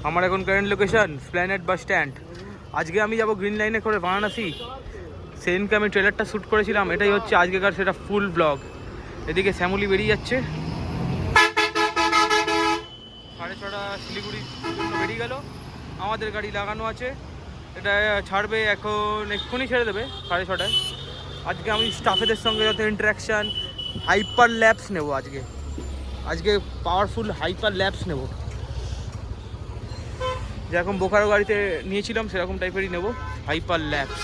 আমার এখন current location Esplanade bus stand. আজকে আমি যাব গ্রিন লাইনে করে বারাণসী। সেদিনকে আমি ট্রেলারটা শ্যুট করেছিলাম, এটাই হচ্ছে আজকেকার সেটা ফুল ব্লগ। এদিকে শ্যামলি বেরিয়ে যাচ্ছে, 6:30 শিলিগুড়ির জন্য বেরিয়ে গেল। আমাদের গাড়ি লাগানো আছে, এটা ছাড়বে এক্ষুনি ছেড়ে দেবে 6:30টায়। আজকে আমি স্টাফেদের সঙ্গে যত ইন্টারাকশান, হাইপার ল্যাবস নেব আজকে পাওয়ারফুল হাইপার ল্যাবস নেব, যেরকম বোকারো গাড়িতে নিয়েছিলাম সেরকম টাইপেরই নেব, হাইপার ল্যাবস।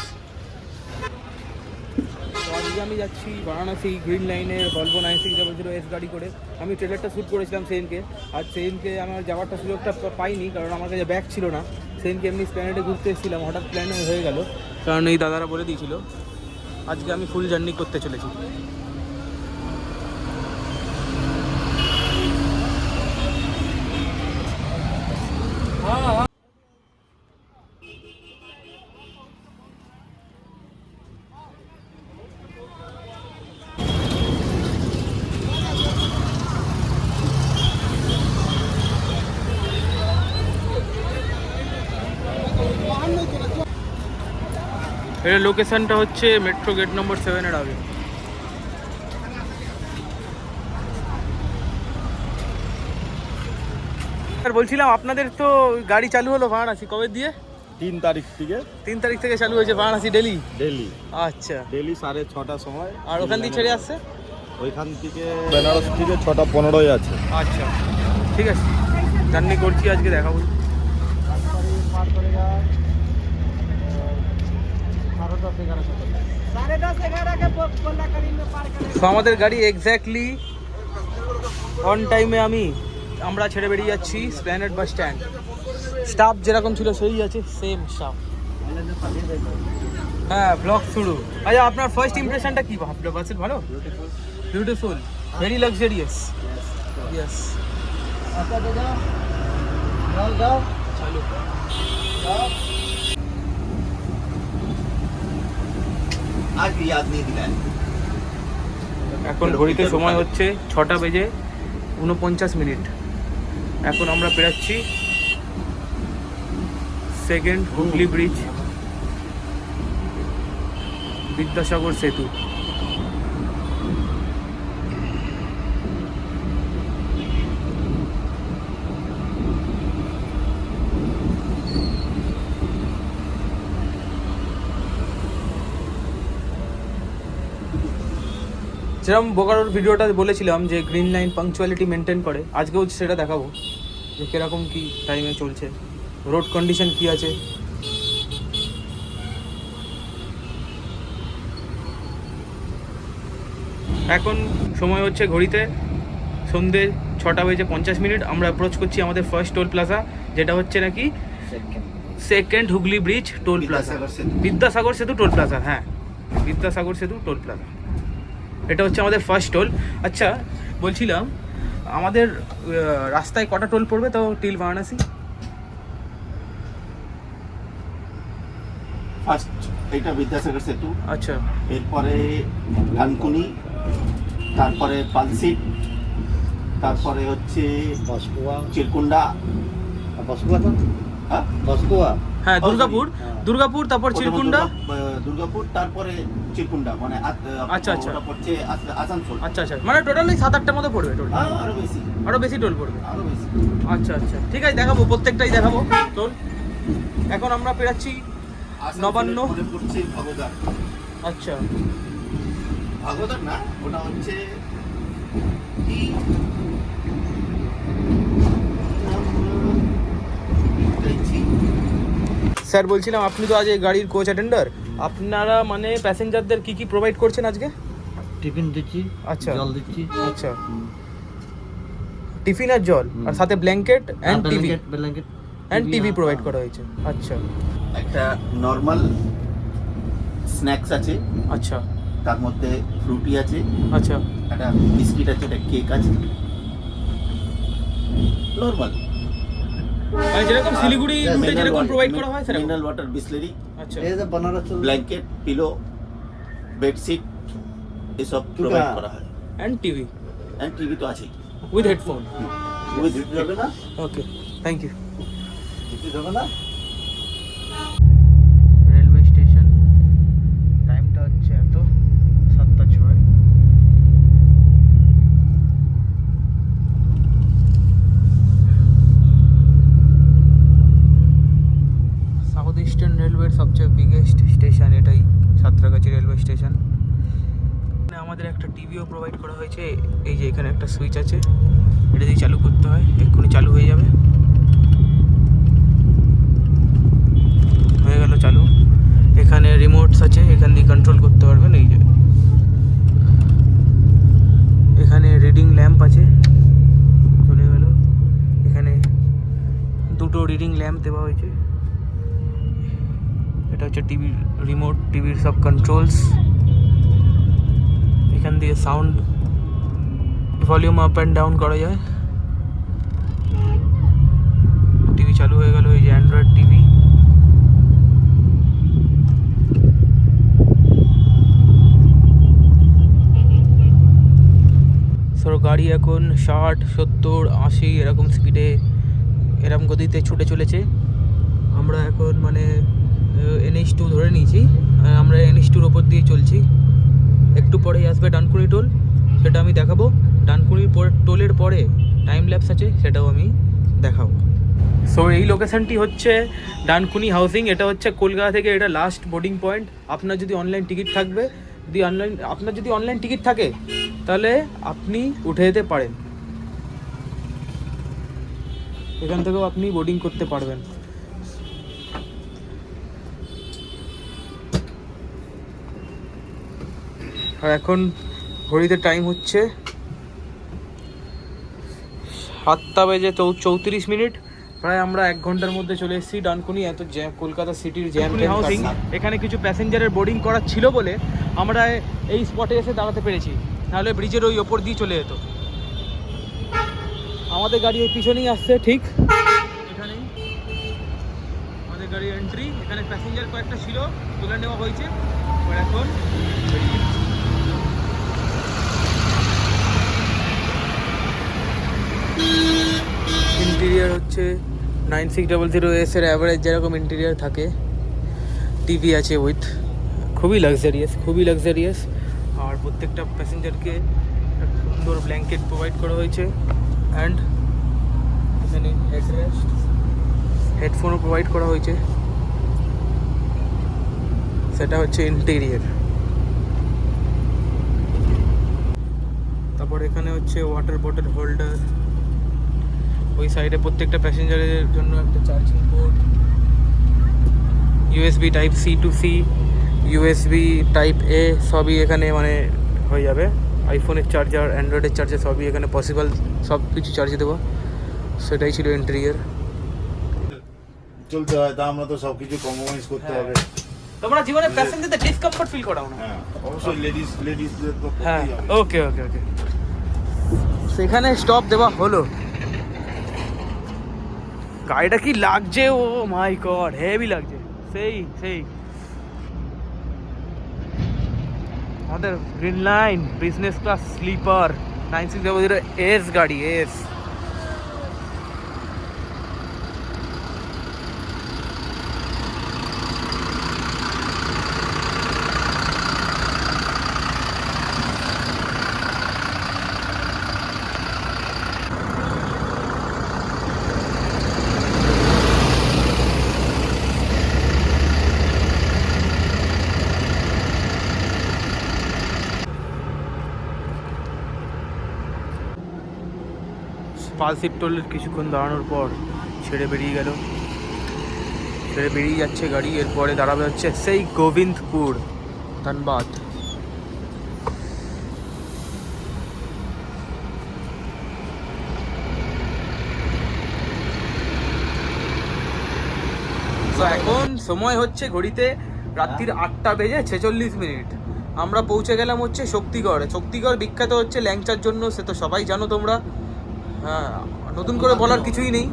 তো আজকে আমি যাচ্ছি বারাণসী গ্রিন লাইনের ভলভো 9600S গাড়ি করে। আমি ট্রেলারটা শ্যুট করেছিলাম সেদিনকে, আর সেদিনকে আমার যাওয়ারটা সুযোগটা পাইনি কারণ আমার কাছে ব্যাগ ছিল না। সেদিনকে এমনি প্ল্যানেটে ঘুরতে এসেছিলাম, হঠাৎ প্ল্যান হয়ে গেল কারণ এই দাদারা বলে দিয়েছিল। আজকে আমি ফুল জার্নি করতে চলেছি। এর লোকেশনটা হচ্ছে মেট্রো গেট নম্বর 7 এর আগে। আর বলছিলাম আপনাদের তো গাড়ি চালু হলো বারাণসী কবে দিয়ে? 3 তারিখ থেকে। 3 তারিখ থেকে চালু হয়েছে বারাণসী ডেলি। আচ্ছা, ডেলি 6:30 সময়। আর ওখান থেকে ছেড়ে আসছে? ওইখান থেকে বেনারস থেকে 6:15 আছে। আচ্ছা ঠিক আছে, জার্নি করছি আজকে, দেখাবো। তো আমাদের গাড়ি এক্স্যাক্টলি অন টাইমে আমরা ছেড়ে বেরিয়ে যাচ্ছি স্প্ল্যানেড বাস স্ট্যান্ড। স্টাফ যেরকম ছিল সেই আছে, সেম স্টাফ। হ্যাঁ, ব্লগ শুরু। আচ্ছা, আপনার ফার্স্ট ইমপ্রেশনটা কি ভাবলো? বাসের ভালো, বিউটিফুল, ভেরি লাক্সারিয়াস। ইয়েস, চলো। এখন ঘড়িতে সময় হচ্ছে 6:49। এখন আমরা পেরাচ্ছি সেকেন্ড হুগলি ব্রিজ, বিদ্যাসাগর সেতু। যেরকম বোকারোর ভিডিওটা বলেছিলাম যে গ্রিন লাইন পাংচুয়ালিটি মেনটেন করে, আজকেও সেটা দেখাবো যে কীরকম কী টাইমে চলছে, রোড কন্ডিশন কী আছে। এখন সময় হচ্ছে ঘড়িতে সন্ধ্যে 6:50। আমরা অ্যাপ্রোচ করছি আমাদের ফার্স্ট টোল প্লাজা, যেটা হচ্ছে নাকি second Hooghly bridge toll plaza, Vidyasagar সেতু টোল প্লাজা। হ্যাঁ, বিদ্যাসাগর সেতু টোল প্লাজা, এটা হচ্ছে আমাদের ফার্স্ট টোল। আচ্ছা, বলছিলাম আমাদের রাস্তায় কটা টোল পড়বে তো টিল বারাণসী? ফার্স্ট এটা বিদ্যাসাগর সেতু। আচ্ছা, এরপরে ডানকুনি, তারপরে পালসিট, তারপরে হচ্ছে চিরকুন্ডা, হ্যাঁ দুর্গাপুর, তারপর চিরকুন্ডা, দুর্গাপুর, তারপরে চিরকুন্ডা, মানে আচ্ছা আচ্ছা পড়ছে আসানসোল। আচ্ছা, মানে টোটাল 7-8টার মতো পড়বে টোল, আরো বেশি টোল পড়বে। আচ্ছা, ঠিক আছে, দেখাবো, প্রত্যেকটাই দেখাবো টোল। এখন আমরা পেরাচ্ছি নবান্ন। আচ্ছা, ভাগোদর না, ওটা হচ্ছে স্যার বলছিলাম আপনি তো আজ এই গাড়ির কোচ অ্যাটেন্ডার, আপনারা মানে প্যাসেঞ্জারদের কি কি প্রোভাইড করছেন আজকে? টিফিন দিচ্ছি, আচ্ছা, জল দিচ্ছি। আচ্ছা, টিফিন আর জল, আর সাথে ব্ল্যাঙ্কেট এন্ড টিভি প্রোভাইড করা হয়েছে। আচ্ছা, একটা নরমাল স্ন্যাক্স আছে, আচ্ছা, তার মধ্যে ফ্রুটি আছে, আচ্ছা, একটা বিস্কিট আছে, একটা কেক আছে, নরমাল যেরকম শিলিগুড়ি রুটে যেরকম প্রোভাইড করা হয় সেরকম। মিনারেল ওয়াটার, বিসলেরি, আচ্ছা, এই যে বানারস ব্ল্যাঙ্কেট, পিলো, বেডশিট, এসব প্রোভাইড করা হয়। এন্ড টিভি তো আছেই, উইথ হেডফোন। উইথ যাবে না। ওকে, থ্যাংক ইউ। রেলওয়ে স্টেশন, টাইমটা হচ্ছে এত 7:06। সাউথ ইস্টার্ন রেলওয়ের সবচেয়ে বিগেস্ট স্টেশন এটাই, সাঁতরাগাছি রেলওয়ে স্টেশন। আমাদের একটা টিভিও প্রোভাইড করা হয়েছে, এই যে এখানে একটা সুইচ আছে, এটা দিয়ে চালু করতে হয়, এক্ষুনি চালু হয়ে যাবে। হয়ে গেল চালু। এখানে রিমোটস আছে, এখান দিয়ে কন্ট্রোল করতে পারবেন। এই যে এখানে রিডিং ল্যাম্প আছে, চলে গেল। এখানে দুটো রিডিং ল্যাম্প দেওয়া হয়েছে। এটা হচ্ছে টিভির রিমোট, টিভির সব কন্ট্রোলস। এখান দিয়ে sound volume up and down করা যায়। টিভি চালু হয়ে গেল, এই যে অ্যান্ড্রয়েড টিভি। সো গাড়ি এখন 60, 70, 80 এরকম স্পিডে, এরকম গতিতে ছুটে চলেছে। আমরা এখন মানে NH2 ধরে নিয়েছি, আমরা NH2-র ওপর দিয়ে চলছি। একটু পরেই আসবে ডানকুনি টোল, সেটা আমি দেখাবো। ডানকুনি টোলের পরে টাইম ল্যাপস আছে, সেটাও আমি দেখাবো। সো এই লোকেশানটি হচ্ছে ডানকুনি হাউসিং। এটা হচ্ছে কলকাতা থেকে এটা লাস্ট বোর্ডিং পয়েন্ট। আপনার যদি অনলাইন টিকিট থাকে তাহলে আপনি উঠে যেতে পারেন, এখান থেকেও আপনি বোর্ডিং করতে পারবেন। আর এখন ঘড়িতে টাইম হচ্ছে 7:34। প্রায় আমরা 1 ঘন্টার মধ্যে চলে এসেছি ডানকুনি। এত জ্যাম, কলকাতা সিটির জ্যাম হাউসিং। এখানে কিছু প্যাসেঞ্জারের বোর্ডিং করা ছিল বলে আমরা এই স্পটে এসে দাঁড়াতে পেরেছি, নাহলে ব্রিজের ওই ওপর দিয়ে চলে যেত। আমাদের গাড়ি ওই পিছনেই আসছে, ঠিক এখানেই আমাদের গাড়ি এন্ট্রি। এখানে প্যাসেঞ্জার কয়েকটা ছিল, তুলে নেওয়া হয়েছে। এবার এখন ইন্টেরিয়ার হচ্ছে 9600S এর অ্যাভারেজ যেরকম ইন্টেরিয়ার থাকে। টিভি আছে উইথ, খুবই লাক্সারিয়াস। আর প্রত্যেকটা প্যাসেঞ্জারকে একটা সুন্দর ব্ল্যাঙ্কেট প্রোভাইড করা হয়েছে। অ্যান্ড এখানে হেডরেস্ট, হেডফোনও প্রোভাইড করা হয়েছে। সেটা হচ্ছে ইন্টেরিয়ার। তারপর এখানে হচ্ছে ওয়াটার বটল হোল্ডার। ওই সাইডে প্রত্যেকটা প্যাসেঞ্জারের জন্য একটা charging port, USB type C to C, USB type A সবই এখানে মানে হয়ে যাবে। আইফোনের চার্জার, অ্যান্ড্রয়েডের চার্জার সবই এখানে পসিবল, সব কিছু চার্জে দেবো। সেটাই ছিল ইন্টেরিয়ার। চলতে হয়, তা আমরা তো সব কিছু কম্প্রোমাইজ করতে হবে। তোমরা জীবনে প্যাসেঞ্জারদের ডিসকমফর্ট ফিল করাও না? হ্যাঁ, অবশ্যই লেডিসদের তো হ্যাঁ, করতেই হবে। ওকে। সেখানে স্টপ দেওয়া হলো। গাড়িটা কি লাগছে, ও মাই গড, হেভি লাগছে, সেই আমাদের green line business class sleeper 9600S গাড়ি এস। পালসিট টোলের কিছুক্ষণ দাঁড়ানোর পর ছেড়ে বেরিয়ে যাচ্ছে গাড়ি। এরপরে দাঁড়াবে হচ্ছে সেই গোবিন্দপুর, ধনবাদ। তো এখন সময় হচ্ছে ঘড়িতে রাত্রির 8:46। আমরা পৌঁছে গেলাম হচ্ছে শক্তিগড় বিখ্যাত হচ্ছে ল্যাংচার জন্য, সে তো সবাই জানো তোমরা। হ্যাঁ, নতুন করে বলার কিছুই নেই।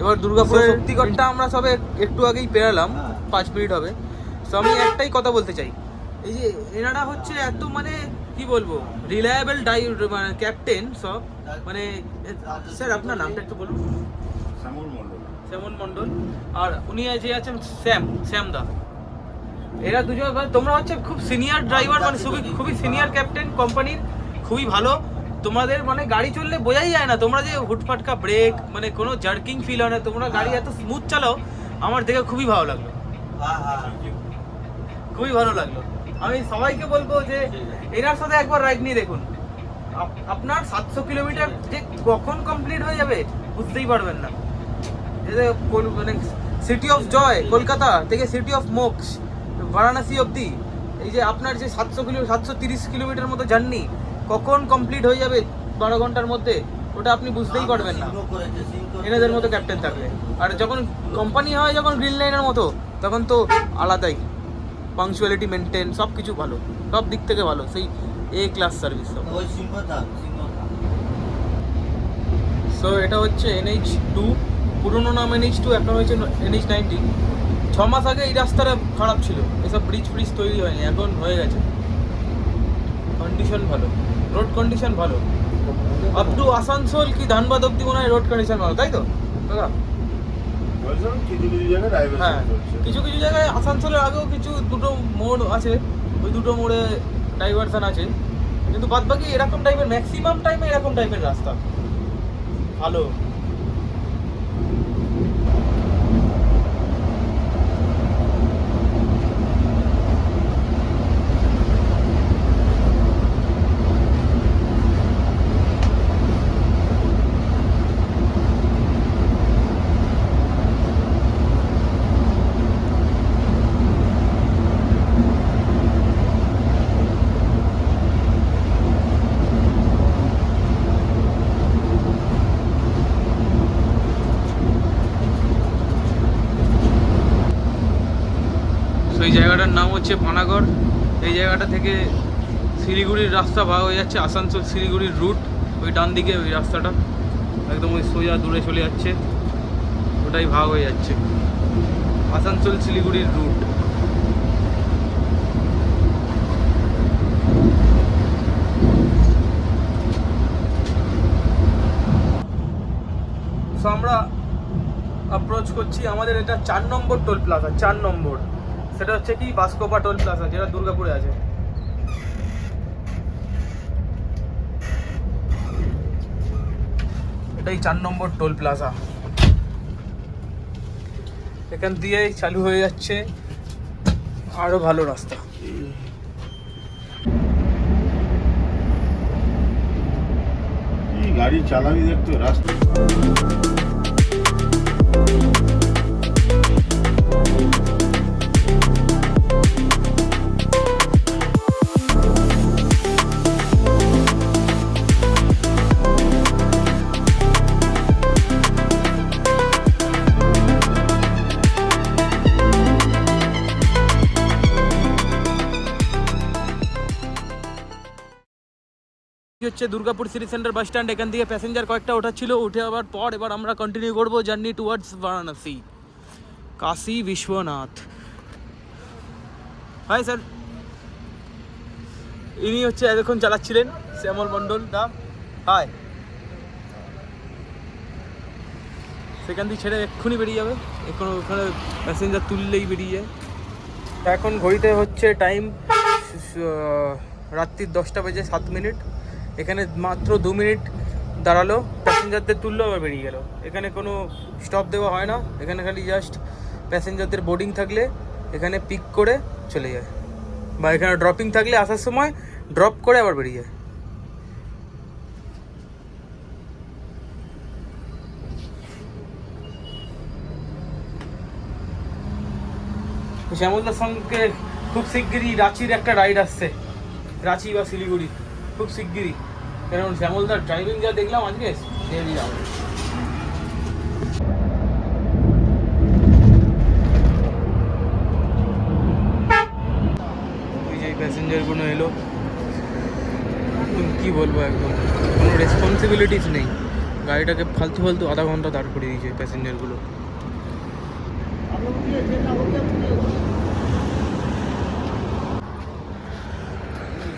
এবার দুর্গাপুরের শক্তিগড়টা আমরা সবে একটু আগেই পেরালাম, 5 মিনিট হবে। তো আমি একটাই কথা বলতে চাই, এই যে এনারা হচ্ছে এত মানে কি বলবো রিলায়েবল মানে ক্যাপ্টেন সব, মানে স্যার আপনার নামটা একটু বলুন। শ্যামল মণ্ডল, আর উনি যে আছেন শ্যামদা। এরা দুজন তোমরা হচ্ছে খুব সিনিয়র ড্রাইভার, মানে খুবই সিনিয়র ক্যাপ্টেন কোম্পানির, খুবই ভালো। তোমাদের মানে গাড়ি চললে বোঝাই যায় না তোমরা যে হুটফাটকা ব্রেক, মানে কোনো জার্কিং ফিল হয় না, তোমরা গাড়ি এত স্মুথ চালাও, আমার দেখে খুবই ভালো লাগলো, খুবই ভালো লাগলো। আমি সবাইকে বলবো যে এনার সাথে একবার রাইড নিয়ে দেখুন, আপনার 700 কিলোমিটার যে কখন কমপ্লিট হয়ে যাবে বুঝতেই পারবেন না। মানে সিটি অফ জয় কলকাতা থেকে সিটি অফ মোক্স বারাণসী অবধি, এই যে আপনার যে 730 কিলোমিটার মতো জার্নি কখন কমপ্লিট হয়ে যাবে 12 ঘন্টার মধ্যে, ওটা আপনি বুঝতেই পারবেন না এনাদের মতো ক্যাপ্টেন থাকলে। আর যখন কোম্পানি হয়, যখন গ্রিন লাইনের মতো, তখন তো আলাদাই, পাংচুয়ালিটি মেনটেন সব কিছু ভালো, সব দিক থেকে ভালো, সেই এ ক্লাস সার্ভিস। সো এটা হচ্ছে NH2, পুরোনো নাম NH2, এখন হয়েছে NH90। 6 মাস আগে এই রাস্তাটা খারাপ ছিল, এসব ব্রিজ তৈরি হয়নি, এখন হয়ে গেছে। কন্ডিশন ভালো, রোড কন্ডিশন ভালো, আপ টু আসানসোল কি ধানবাদ অব্দি মনে হয় রোড কন্ডিশন ভালো, তাই তো দাদা? হ্যাঁ, কিছু জায়গায় আসানসোলের আগেও দুটো মোড় আছে, ওই দুটো মোড়ে ডাইভারশন আছে, কিন্তু বাদ বাকি এরকম টাইপের, ম্যাক্সিমাম টাইমে এরকম টাইপের রাস্তা ভালো। এই জায়গাটার নাম হচ্ছে পানাগড়। এই জায়গাটা থেকে শিলিগুড়ির রাস্তা ভাগ হয়ে যাচ্ছে, আসানসোল শিলিগুড়ির রুট, ওই ডান দিকে ওই রাস্তাটা একদম ওই সোজা দূরে চলে যাচ্ছে, ওটাই ভাগ হয়ে যাচ্ছে আসানসোল শিলিগুড়ির রুট। তো আমরা অ্যাপ্রোচ করছি আমাদের এটা 4 নম্বর টোল প্লাজা, 4 নম্বর, সেটা হচ্ছে কি বাসকোপা টোল প্লাজা, যেটা দুর্গাপুরে আছে। এটাই 4 নম্বর টোল প্লাজা, এখান দিয়ে চালু হয়ে যাচ্ছে আরো ভালো রাস্তা। গাড়ি চালাবি দেখতো রাস্তা। হচ্ছে Durgapur city centre bus stand, এখান থেকে প্যাসেঞ্জার কয়েকটা ওঠাচ্ছিল, উঠে আবার পর এবার আমরা কন্টিনিউ করবো journey towards Varanasi, Kashi Biswanath. Hi sir, ইনি হচ্ছে এতক্ষণ চালাচ্ছিলেন শ্যামল মণ্ডল দা। হাই, সেখান থেকে ছেড়ে এক্ষুনি বেরিয়ে যাবে, এখন ওখানে প্যাসেঞ্জার তুললেই বেরিয়ে যায়। এখন ঘড়িতে হচ্ছে টাইম রাত্রির 10টা বেজে 7 মিনিট। এখানে মাত্র 2 মিনিট দাঁড়ালো, প্যাসেঞ্জারদের তুললো আবার বেরিয়ে গেল। এখানে কোনো স্টপ দেওয়া হয় না, এখানে খালি জাস্ট প্যাসেঞ্জারদের বোর্ডিং থাকলে এখানে পিক করে চলে যায়, বা এখানে ড্রপিং থাকলে আসার সময় ড্রপ করে আবার বেরিয়ে যায়। শ্যামলদার সঙ্গে খুব শিগগিরই রাঁচির একটা রাইড আসছে, রাঁচি বা শিলিগুড়ি, খুব শিগগিরই। কারণ শ্যামলদার ড্রাইভিং যা দেখলাম আজকে, ওই যে প্যাসেঞ্জারগুলো এলো, কি বলবো, একদম কোনো রেসপন্সিবিলিটিস নেই, গাড়িটাকে ফালতু আধা ঘন্টা দাঁড় করে দিয়েছে প্যাসেঞ্জারগুলো।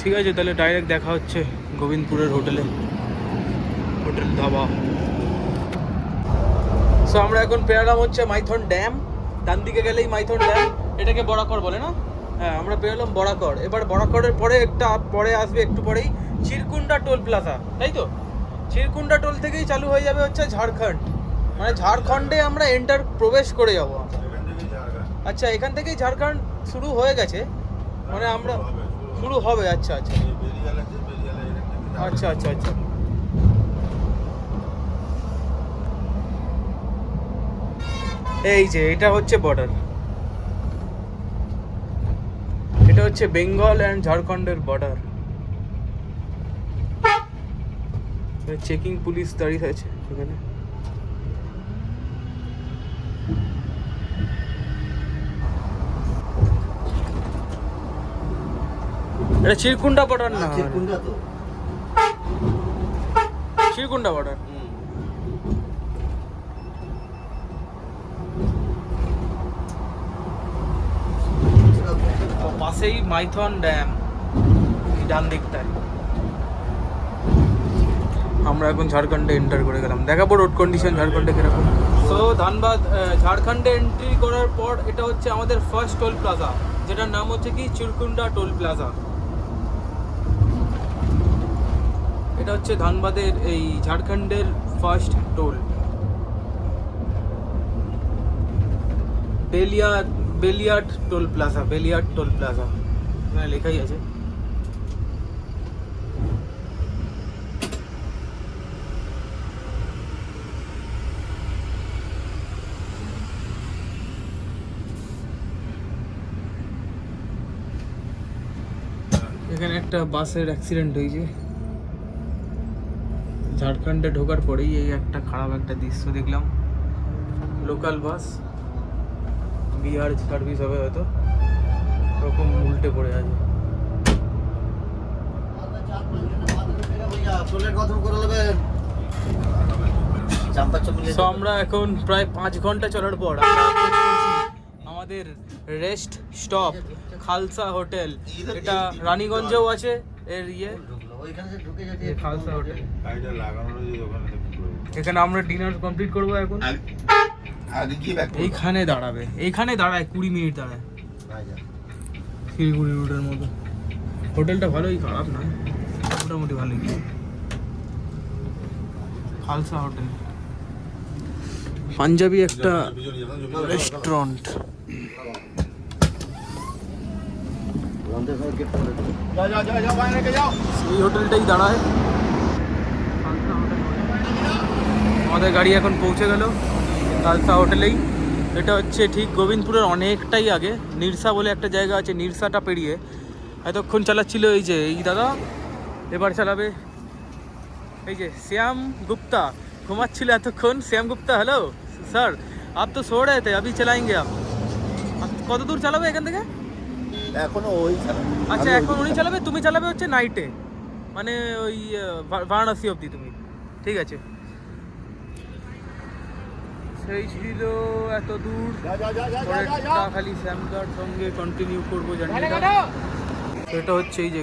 ঠিক আছে, তাহলে ডাইরেক্ট দেখা হচ্ছে গোবিন্দপুরের হোটেল ধাবা। সো আমরা এখন পেরালাম হচ্ছে মাইথন ড্যাম, ডান দিকে গেলেই মাইথন ড্যাম, এটাকে বরাকর বলে না? হ্যাঁ, আমরা পেরোলাম বরাকর। এবার বরাকরের পরে পরে আসবে একটু পরেই চিরকুন্ডা টোল প্লাজা, তাই তো? চিরকুন্ডা টোল থেকেই চালু হয়ে যাবে হচ্ছে ঝাড়খণ্ড, মানে ঝাড়খণ্ডে আমরা প্রবেশ করে যাবো। আচ্ছা, এখান থেকেই ঝাড়খণ্ড শুরু হয়ে গেছে, মানে আমরা শুরু হবে। আচ্ছা আচ্ছা আচ্ছা আচ্ছা আচ্ছা। এই যে এটা হচ্ছে বর্ডার, এটা হচ্ছে বেঙ্গল অ্যান্ড ঝাড়খণ্ডের বর্ডার। চেকিং পুলিশ দাঁড়িয়ে আছে এখানে। এটা চিরকুন্ডা বর্ডার না? চিরকুন্ডা তো চিরকুন্ডা বর্ডার। পাশেই মাইথন ড্যাম, ডান দিকটায়। আমরা এখন ঝাড়খণ্ডে এন্টার করে গেলাম, দেখাবো রোড কন্ডিশন ঝাড়খণ্ডে কিরকম। তো ধানবাদ ঝাড়খণ্ডে এন্ট্রি করার পর এটা হচ্ছে আমাদের ফার্স্ট টোল প্লাজা, যেটার নাম হচ্ছে কি চিরকুন্ডা টোল প্লাজা। এটা হচ্ছে ধানবাদের এই ঝাড়খণ্ডের first toll. Beliyat toll plaza, Beliyat toll plaza এখানে লেখাই আছে। এখানে একটা বাসের অ্যাক্সিডেন্ট হয়েছে ঝাড়খণ্ডে ঢোকার পরেই। এই একটা খারাপ একটা দৃশ্য দেখলাম, লোকাল বাস বিহার সার্ভিস হবে হয়তো, ওরকম উল্টে পড়ে আছে। তো আমরা এখন প্রায় 5 ঘন্টা চলার পর আমরা আমাদের রেস্ট স্টপ খালসা হোটেল। এটা রানীগঞ্জেও আছে এর খালসা হোটেল। এখানে আমরা ডিনার কমপ্লিট করবো এখন। এইখানে দাঁড়াবে, এইখানে দাঁড়ায় 20 মিনিট দাঁড়ায়, শিলিগুড়ি রুটের মতো। হোটেলটা ভালোই, খারাপ না, মোটামুটি ভালোই। খালসা হোটেল পাঞ্জাবি একটা রেস্টুরেন্ট। এই হোটেলটাই দাঁড়ায়। আমাদের গাড়ি এখন পৌঁছে গেল খালসা হোটেলেই। এটা হচ্ছে ঠিক গোবিন্দপুরের অনেকটাই আগে, নিরসা বলে একটা জায়গা আছে, নিরসাটা পেরিয়ে। এতক্ষণ চালাচ্ছিল এই যে এই দাদা, এবার চালাবে এই যে শ্যাম গুপ্তা। ঘুমাচ্ছিল এতক্ষণ শ্যাম গুপ্তা। হ্যালো স্যার, আপ তো সো রহে থে, আভি চালাएंगे आप। কত দূর চালাবে এখান থেকে? এখনো ওই চালাবে। আচ্ছা, এখন উনি চালাবে, তুমি চালাবে হচ্ছে নাইটে, মানে ওই বারাণসী অবধি তুমি। ঠিক আছে, সেই ছিল এত দূর। পরেরটা খালি শ্যামদার সঙ্গে কন্টিনিউ করবো জার্নিটা। এটা হচ্ছে এই যে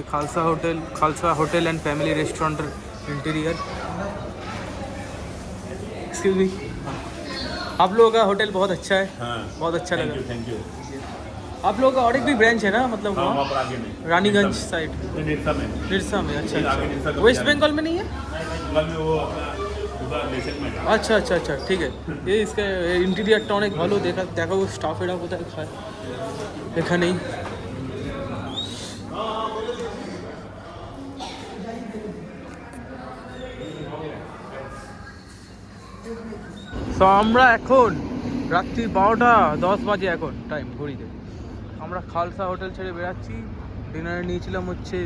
Khalsa hotel and family restaurant interior. Excuse me, आप लोगों का होटल बहुत अच्छा है। हाँ, बहुत अच्छा लगा। Thank you. आप लोगों का और एक भी ब्रांच है ना, मतलब हाँ, वहाँ वहाँ पर आगे में रानीगंज साइड, निरसा में। निरसा में। अच्छा आगे निरसा अच्छा, का वेस्ट बाजार बंगाल में नहीं है? बगल में वो अपना उधर लेसन में है। আচ্ছা আচ্ছা আচ্ছা, ঠিক আছে। এই इसका ইন্টেরিয়রটা অনেক ভালো, দেখাবো স্টাফেরা কোথায় খায় এখানেই। তো আমরা এখন রাত্রি 12:10 বাজে এখন টাইম ঘড়িতে। আমরা খালসা হোটেল ছেড়ে বেরাচ্ছি। ডিনারে নিয়েছিলাম হচ্ছে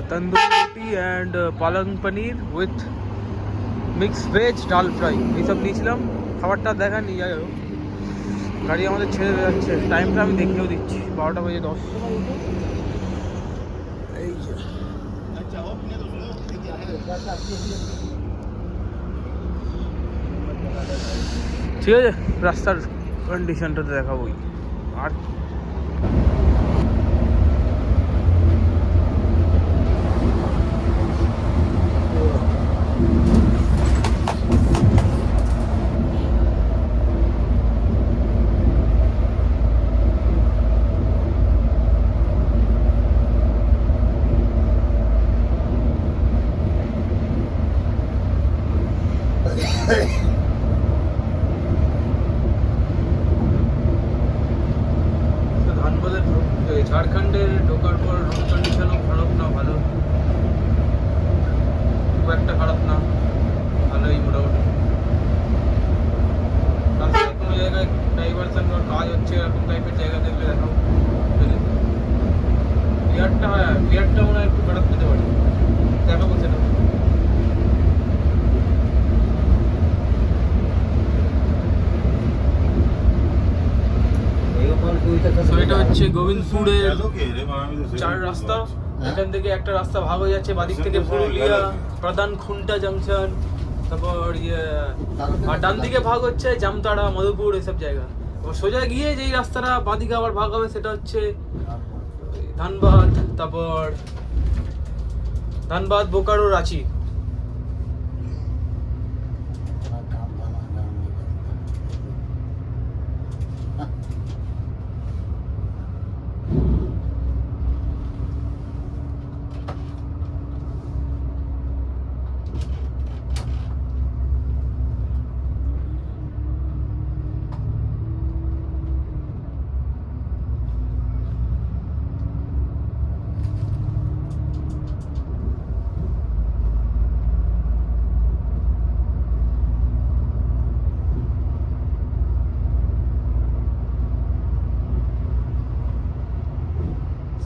তন্দুরি রুটি অ্যান্ড পালং পনির উইথ মিক্স ভেজ ডাল ফ্রাই, এইসব নিয়েছিলাম। খাবারটা দেখা নিয়ে যাই, গাড়ি আমাদের ছেড়ে বেরাচ্ছে। টাইমটা আমি দেখিয়েও দিচ্ছি, 12:10। এই যে ঠিক আছে, রাস্তার কন্ডিশনটা তো দেখাবোই। আর তারপর রোড কন্ডিশনও খারাপ না, ভালো, খুব একটা খারাপ না, ভালোই মোটামুটি। রাস্তায় কোনো জায়গায় ডাইভারশন বা কাজ হচ্ছে এরকম টাইপের জায়গা দেখলে দেখাও। বিহারটা, হ্যাঁ বিহারটা মনে হয় একটু খারাপ পেতে পারি, দেখাবো সেটা। So, এটা হচ্ছে গোবিন্দপুরের চার রাস্তা। এখান থেকে একটা রাস্তা ভাগ হয়ে যাচ্ছে বাদিক থেকে পুরুলিয়া, প্রধান খুন্টা জংশন, তারপর আর ডান দিকে ভাগ হচ্ছে জামতাড়া, মধুপুর, এসব জায়গা। এবার সোজা গিয়ে যেই রাস্তাটা বাদিকে আবার ভাগ হবে সেটা হচ্ছে ধানবাদ, তারপর ধানবাদ, বোকারো, রাঁচি।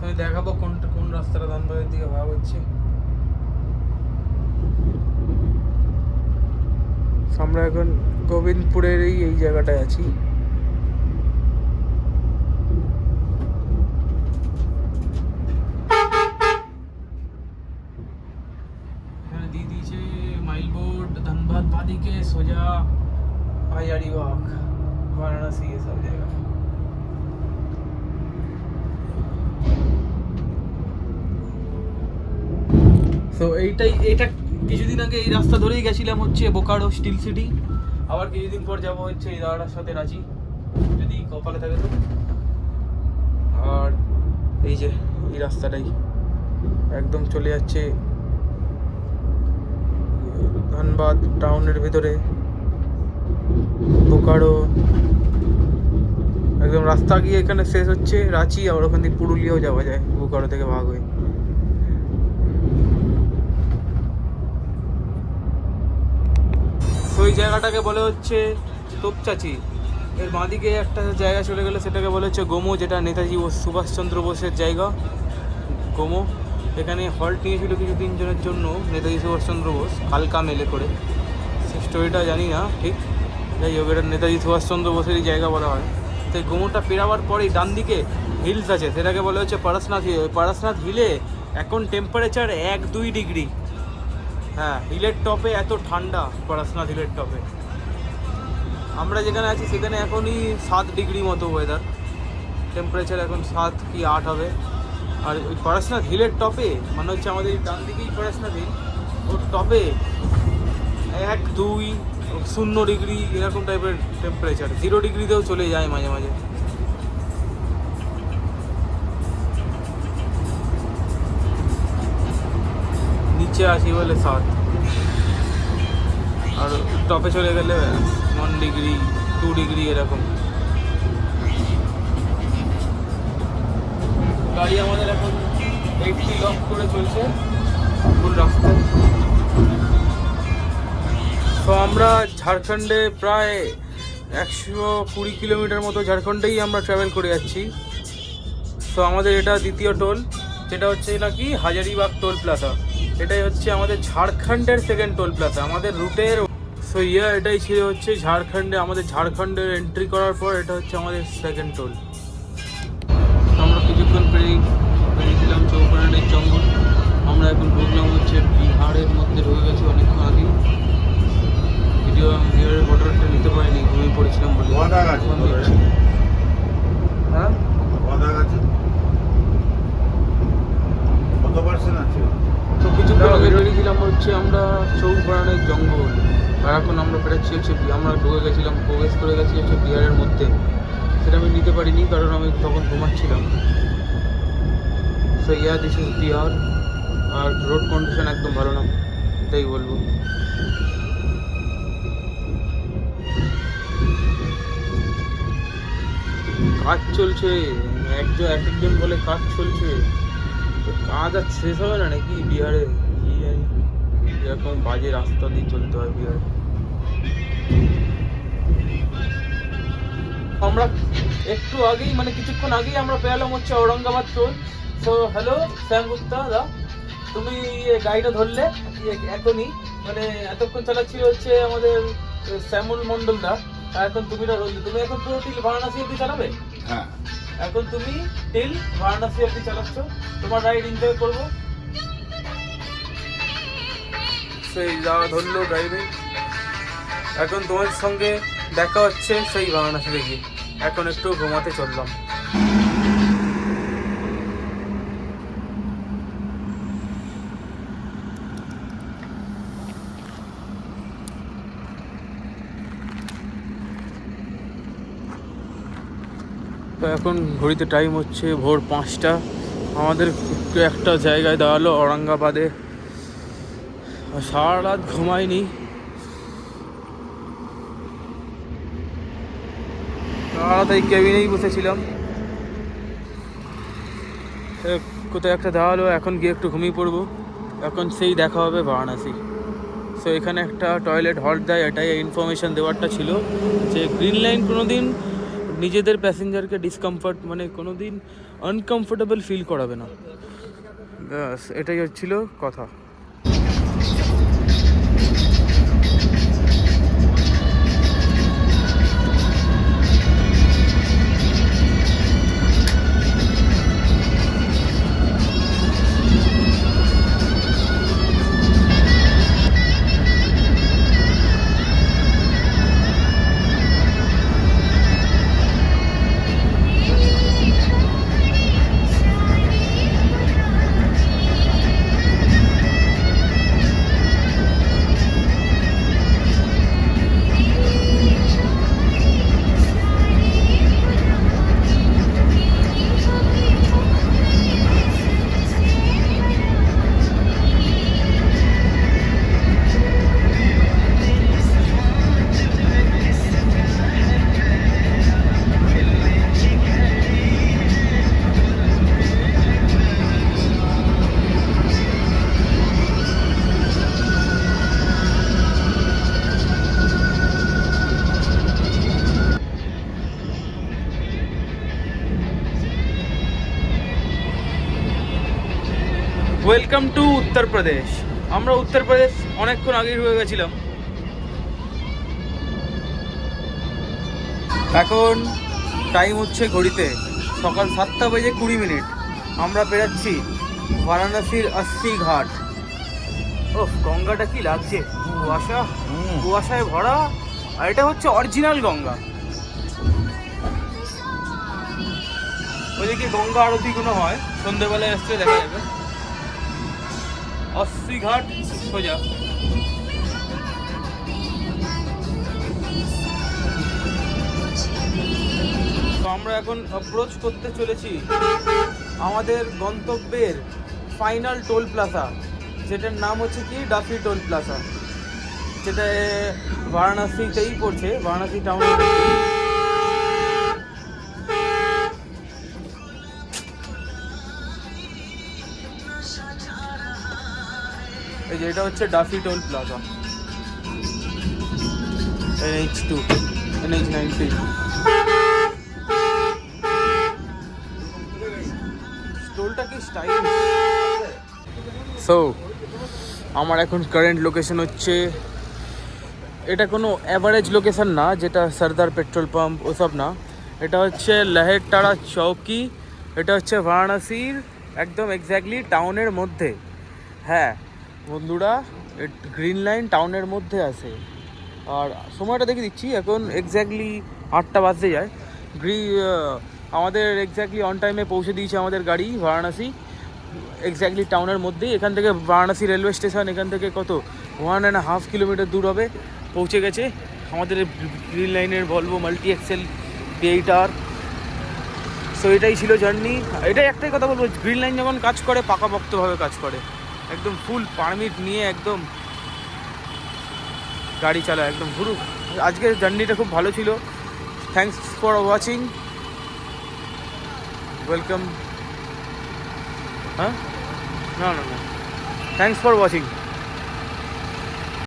আমি দেখাবো কোন রাস্তাটা ধানবাদের দিকে ভাগ হচ্ছে। আমরা এখন গোবিন্দপুরের এই জায়গাটায় আছি। এখানে দিয়ে দিয়েছে মাইল বোর্ড, ধানবাদ বাদিকে, সোজা হাজারিবাগ, বারাণসী, এসব জায়গা। তো এইটা কিছুদিন আগে এই রাস্তা ধরেই গেছিলাম হচ্ছে বোকারো স্টিল সিটি, আবার কিছুদিন পর যাবো হচ্ছে এই দাদাটার সাথে রাঁচি, যদি কপালে থাকে তো। আর এই যে এই রাস্তাটাই একদম চলে যাচ্ছে ধানবাদ টাউনের ভিতরে, বোকারো একদম রাস্তা গিয়ে এখানে শেষ হচ্ছে রাঁচি, আর ওখান থেকে পুরুলিয়াও যাওয়া যায় বোকারো থেকে ভাগ হয়ে। ওই জায়গাটাকে বলে হচ্ছে তোপচাচি। এর বাঁদিকে একটা জায়গা চলে গেলে সেটাকে বলে হচ্ছে গোমো, যেটা নেতাজি সুভাষচন্দ্র বোসের জায়গা, গোমো। এখানে হল্ট নিয়েছিল কিছুদিন জনের জন্য নেতাজি সুভাষচন্দ্র বোস, কালকা মেলে করে। সেই স্টোরিটা জানি না ঠিক, যাই হোক এটা নেতাজি সুভাষচন্দ্র বোসেরই জায়গা বলা হয়। তো এই গোমোটা পেরাবার পরেই ডান দিকে হিলস আছে, সেটাকে বলে হচ্ছে পরশনাথ হিল। পরশনাথ হিলে এখন টেম্পারেচার 1-2 ডিগ্রি। হ্যাঁ, হিলের টপে এত ঠান্ডা, পরশনাথ হিলের টপে। আমরা যেখানে আছি সেখানে এখনই 7 ডিগ্রি মতো ওয়েদার, টেম্পারেচার এখন 7 কি 8 হবে। আর ওই পরশনাথ হিলের টপে মানে হচ্ছে আমাদের ডান দিকেই পরশনাথ হিল, ওর টপে 1-2-0 ডিগ্রি এরকম টাইপের টেম্পারেচার, 0 ডিগ্রিতেও চলে যায় মাঝে মাঝে। নিচে আসি বলে 7, আর টপে চলে গেলে 1 ডিগ্রি 2 ডিগ্রি এরকম। গাড়ি আমাদের এখন 80 লক করে চলছে ফুল রাস্তায়। তো আমরা ঝাড়খণ্ডে প্রায় 120 কিলোমিটার মতো ঝাড়খণ্ডেই আমরা ট্রাভেল করে যাচ্ছি। তো আমাদের এটা দ্বিতীয় টোল, যেটা হচ্ছে নাকি হাজারিবাগ টোল প্লাজা। এটাই হচ্ছে আমাদের ঝাড়খণ্ডের সেকেন্ড টোল প্লাজা আমাদের রুটের। সো এটাই ছিল হচ্ছে ঝাড়খণ্ডের এন্ট্রি করার পর এটা হচ্ছে আমাদের সেকেন্ড টোল। আমরা কিছুক্ষণ পেরিয়েছিলাম চৌপাড়াটির জঙ্গল। আমরা এখন ঢুকলাম হচ্ছে বিহারের মধ্যে, ঢুকে গেছি অনেকক্ষণ আগে। বিহারের বর্ডারটা নিতে পারিনি, ঘুমিয়ে পড়েছিলাম বলে। হ্যাঁ তো কিছুক্ষণ আগে বেরিয়েছিলাম হচ্ছে আমরা চৌপাড়াটির জঙ্গল, আর এখন আমরা বেরোচ্ছি হচ্ছে, আমরা প্রবেশ করে গেছি হচ্ছে বিহারের মধ্যে। সেটা আমি নিতে পারিনি কারণ আমি তখন ঘুমাচ্ছিলাম। So this is Bihar. আর রোড কন্ডিশন একদম ভালো না, এটাই বলবো। কাজ চলছে, একজন বলে কাজ চলছে, কাজ আর শেষ হবে না নাকি বিহারে, কি জানি এরকম বাজে রাস্তা দিয়ে চলতে হয় বিহারে। আমরা একটু আগেই মানে কিছুক্ষণ আগেই আমরা পেলাম হচ্ছে ঔরঙ্গাবাদ টোল। সো হ্যালো শ্যাম গুপ্তা দা, তুমি গাড়িটা ধরলে এখনই, মানে এতক্ষণ চালাচ্ছিল হচ্ছে আমাদের শ্যামল মন্ডল দা, এখন তুমি ধরলে। তুমি এখন পুরো টিল বারাণসী অব্দি চালাবে? হ্যাঁ, এখন তুমি টিল বারাণসী অব্দি চালাচ্ছ, তোমার রাইড এনজয় করবো। সেই যা ধরলো ড্রাইভিং, এখন তোমার সঙ্গে দেখা হচ্ছে সেই বারাণসী দেখি। এখন একটু ঘুমাতে চললাম। তো এখন ঘড়িতে টাইম হচ্ছে ভোর 5টা। আমাদের একটা জায়গায় দাঁড়ালো ঔরঙ্গাবাদে। সারা রাত ঘুমাইনি, সারা রাত এই কেবিনেই বসেছিলাম। কোথায় একটা দাঁড়ালো, এখন গিয়ে একটু ঘুমিয়ে পড়বো। এখন সেই দেখা হবে বারাণসী। সো এখানে একটা টয়লেট হল্ট দেয়, এটাই ইনফরমেশান দেওয়ারটা ছিল যে গ্রিন লাইন কোনো দিন নিজেদের প্যাসেঞ্জারকে ডিসকমফর্ট মানে কোনো দিন আনকমফোর্টেবল ফিল করাবে না। ব্যাস এটাই হচ্ছিল কথা। Welcome to Uttar Pradesh. আমরা উত্তরপ্রদেশ অনেকক্ষণ আগেই হয়ে গেছিলাম। এখন টাইম হচ্ছে ঘড়িতে সকাল 7:20। আমরা পেরাচ্ছি বারাণসীর 80 ঘাট। ও গঙ্গাটা কি লাগছে, কুয়াশা, কুয়াশায় ভরা। আর এটা হচ্ছে অরিজিনাল গঙ্গা। ওইদিকে গঙ্গা আরতিগুলো হয়, সন্ধ্যেবেলায় আসতে দেখা যাবে। 80 ঘাট সোজা। তো আমরা এখন অ্যাপ্রোচ করতে চলেছি আমাদের গন্তব্যের ফাইনাল টোল প্লাজা, যেটার নাম হচ্ছে কি ডাফি টোল প্লাজা, যেটা বারাণসীতেই পড়ছে, বারাণসী টাউনে। এই যে এটা হচ্ছে Duffy toll plaza, NH2 NH19। টোলটা কি স্টাইল। সো আমার এখন কারেন্ট লোকেশন হচ্ছে, এটা কোনো অ্যাভারেজ লোকেশন না যেটা সর্দার পেট্রোল পাম্প ওসব না, এটা হচ্ছে লাহেরটাড়া চৌকি। এটা হচ্ছে বারাণসীর একদম এক্স্যাক্টলি টাউনের মধ্যে। হ্যাঁ বন্ধুরা, গ্রিন লাইন টাউনের মধ্যে আছে। আর সময়টা দেখে দিচ্ছি, এখন এক্স্যাক্টলি 8টা বাজতে যায়। আমাদের এক্স্যাক্টলি অন টাইমে পৌঁছে দিয়েছে আমাদের গাড়ি বারাণসী, এক্স্যাক্টলি টাউনের মধ্যেই। এখান থেকে বারাণসী রেলওয়ে স্টেশন এখান থেকে কত 1.5 কিলোমিটার দূর হবে। পৌঁছে গেছে আমাদের গ্রিন লাইনের Volvo multi Excel V8R। So এটাই ছিল জার্নি। এটাই একটাই কথা বলবো, গ্রিন লাইন যখন কাজ করে পাকাপোক্তভাবে কাজ করে, একদম ফুল পারমিট নিয়ে একদম গাড়ি চালায় একদম ঘুরু। আজকের জার্নিটা খুব ভালো ছিল। Thanks for watching, welcome. হ্যাঁ না না না, থ্যাংকস ফর ওয়াচিং।